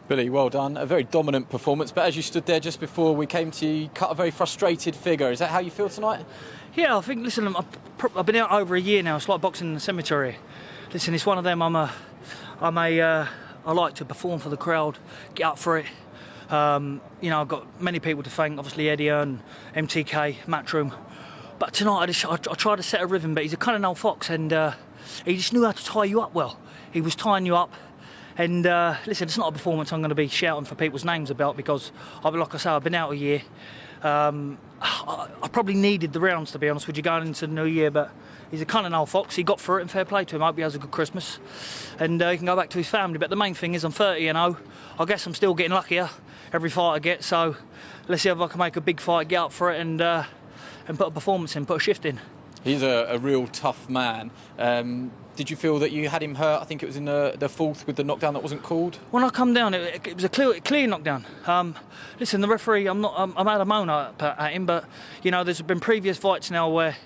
Billy, well done. A very dominant performance, but as you stood there just before we came to you, cut a very frustrated figure. Is that how you feel tonight? Yeah, I think, listen, I've been out over a year now. It's like boxing in the cemetery. Listen, it's one of them. I like to perform for the crowd, get up for it. I've got many people to thank, obviously Eddie and MTK, Matchroom. But tonight I tried to set a rhythm, but he's a cunning old fox, and he just knew how to tie you up well. He was tying you up. And listen, it's not a performance I'm going to be shouting for people's names about, because, like I say, I've been out a year. I probably needed the rounds, to be honest with you, going into the new year, but he's a cunning old fox. He got through it, and fair play to him. I hope he has a good Christmas, and he can go back to his family. But the main thing is I'm 30-0. I guess I'm still getting luckier every fight I get, so let's see if I can make a big fight, get up for it, and put a performance in, put a shift in. He's a real tough man. Did you feel that you had him hurt? I think it was in the fourth with the knockdown that wasn't called. When I come down, it was a clear knockdown. Listen, the referee, I'm out of moan at him, but there's been previous fights now where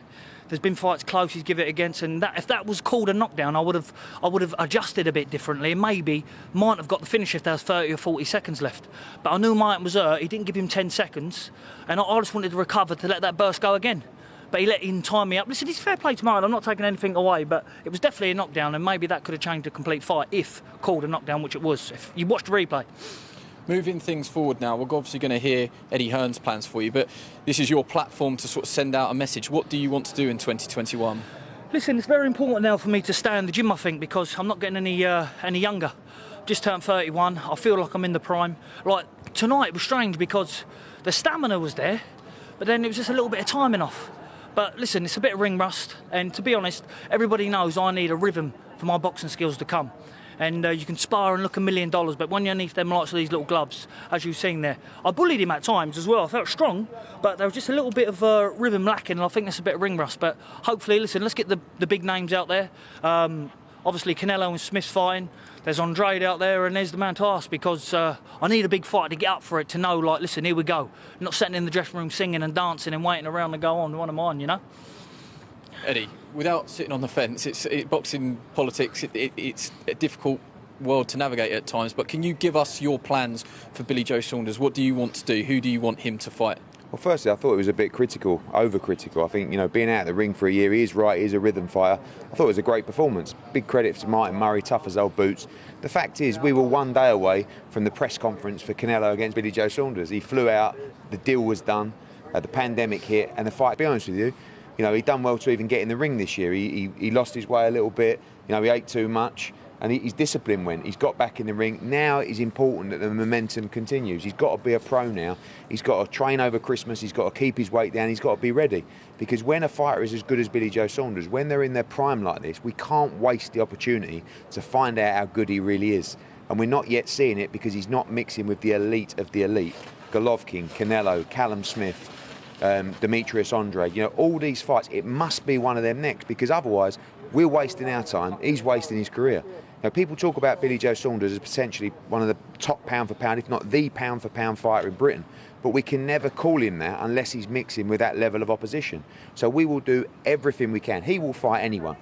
there's been fights close he's given it against, and if that was called a knockdown, I would have adjusted a bit differently, and maybe might have got the finish if there was 30 or 40 seconds left. But I knew Martin was hurt. He didn't give him 10 seconds, and I just wanted to recover to let that burst go again. But he let him tie me up. Listen, it's fair play to Martin. I'm not taking anything away, but it was definitely a knockdown, and maybe that could have changed a complete fight if called a knockdown, which it was, if you watched the replay. Moving things forward now, we're obviously going to hear Eddie Hearn's plans for you, but this is your platform to sort of send out a message. What do you want to do in 2021? Listen, it's very important now for me to stay in the gym, I think, because I'm not getting any younger. Just turned 31. I feel like I'm in the prime. Like, tonight it was strange because the stamina was there, but then it was just a little bit of timing off. But listen, it's a bit of ring rust, and to be honest, everybody knows I need a rhythm for my boxing skills to come. And you can spar and look $1 million, but when you're underneath them likes of these little gloves, as you've seen there, I bullied him at times as well. I felt strong, but there was just a little bit of rhythm lacking, and I think that's a bit of ring rust. But hopefully, listen, let's get the big names out there. Obviously, Canelo and Smith's fighting. There's Andrade out there, and there's the man to ask, because I need a big fight to get up for it, to know, like, listen, here we go. Not sitting in the dressing room singing and dancing and waiting around to go on one of mine, Eddie, without sitting on the fence, boxing politics, it's a difficult world to navigate at times, but can you give us your plans for Billy Joe Saunders? What do you want to do? Who do you want him to fight? Well, firstly, I thought it was a bit critical, overcritical. I think, being out of the ring for a year, he is right, he's a rhythm fighter. I thought it was a great performance. Big credit to Martin Murray, tough as old boots. The fact is, we were one day away from the press conference for Canelo against Billy Joe Saunders. He flew out, the deal was done, the pandemic hit, and the fight, to be honest with you, he'd done well to even get in the ring this year. He lost his way a little bit, he ate too much, and his discipline went. He's got back in the ring. Now it's important that the momentum continues. He's got to be a pro now. He's got to train over Christmas. He's got to keep his weight down. He's got to be ready. Because when a fighter is as good as Billy Joe Saunders, when they're in their prime like this, we can't waste the opportunity to find out how good he really is. And we're not yet seeing it because he's not mixing with the elite of the elite. Golovkin, Canelo, Callum Smith, Demetrius Andrade, all these fights, it must be one of them next, because otherwise we're wasting our time, he's wasting his career. People talk about Billy Joe Saunders as potentially one of the top pound for pound, if not the pound for pound fighter in Britain, but we can never call him that unless he's mixing with that level of opposition. So we will do everything we can. He will fight anyone.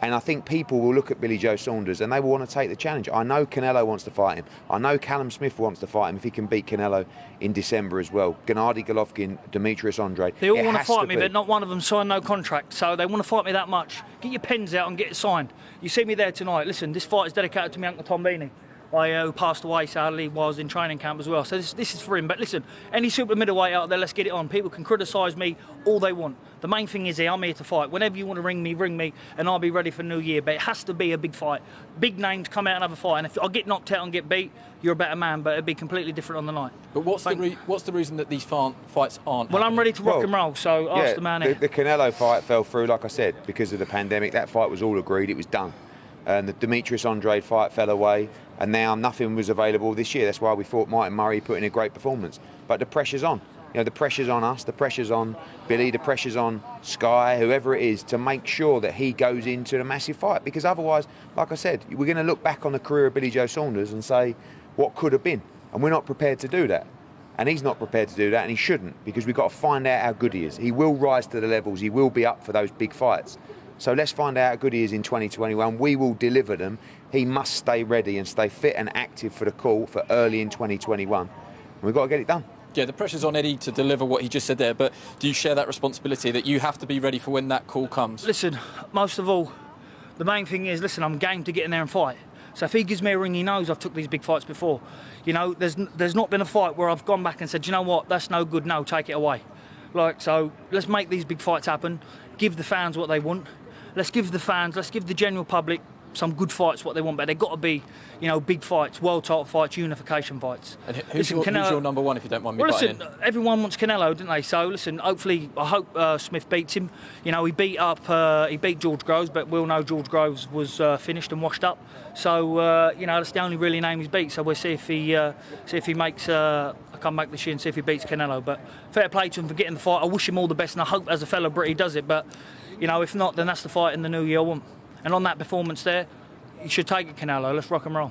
And I think people will look at Billy Joe Saunders and they will want to take the challenge. I know Canelo wants to fight him. I know Callum Smith wants to fight him if he can beat Canelo in December as well. Gennady Golovkin, Demetrius Andrade. They all want to fight me, but not one of them signed no contract. So they want to fight me that much. Get your pens out and get it signed. You see me there tonight. Listen, this fight is dedicated to my Uncle Tom Beanie, who passed away sadly while I was in training camp as well. So this is for him. But listen, any super middleweight out there, let's get it on. People can criticise me all they want. The main thing is I'm here to fight. Whenever you want to ring me, and I'll be ready for New Year. But it has to be a big fight. Big names come out and have a fight. And if I get knocked out and get beat, you're a better man. But it'd be completely different on the night. But what's the reason that these fights aren't? Well, I'm ready to rock and roll. So ask the man here. The Canelo fight fell through, like I said, because of the pandemic. That fight was all agreed. It was done. And the Demetrius Andrade fight fell away, and now nothing was available this year. That's why we thought Martin Murray put in a great performance. But the pressure's on. The pressure's on us, the pressure's on Billy, the pressure's on Sky, whoever it is, to make sure that he goes into the massive fight. Because otherwise, like I said, we're going to look back on the career of Billy Joe Saunders and say, what could have been? And we're not prepared to do that. And he's not prepared to do that, and he shouldn't, because we've got to find out how good he is. He will rise to the levels. He will be up for those big fights. So let's find out how good he is in 2021. We will deliver them. He must stay ready and stay fit and active for the call for early in 2021. And we've got to get it done. Yeah, the pressure's on Eddie to deliver what he just said there, but do you share that responsibility that you have to be ready for when that call comes? Listen, most of all, the main thing is, listen, I'm game to get in there and fight. So if he gives me a ring, he knows I've took these big fights before. You know, there's not been a fight where I've gone back and said, you know what, that's no good, no, take it away. Like, so let's make these big fights happen, give the fans what they want. Let's give the general public some good fights, what they want, but they've got to be, you know, big fights, world title fights, unification fights. And who's your number one, if you don't mind me butting in? Everyone wants Canelo, didn't they? So listen, hopefully, I hope Smith beats him. You know, he beat George Groves, but we'll know George Groves was finished and washed up. So you know, that's the only really name he's beat. So we'll see if he makes a comeback this year and see if he beats Canelo. But fair play to him for getting the fight. I wish him all the best, and I hope as a fellow Brit he does it. But you know, if not, then that's the fight in the new year I want. And on that performance there, you should take it, Canelo. Let's rock and roll.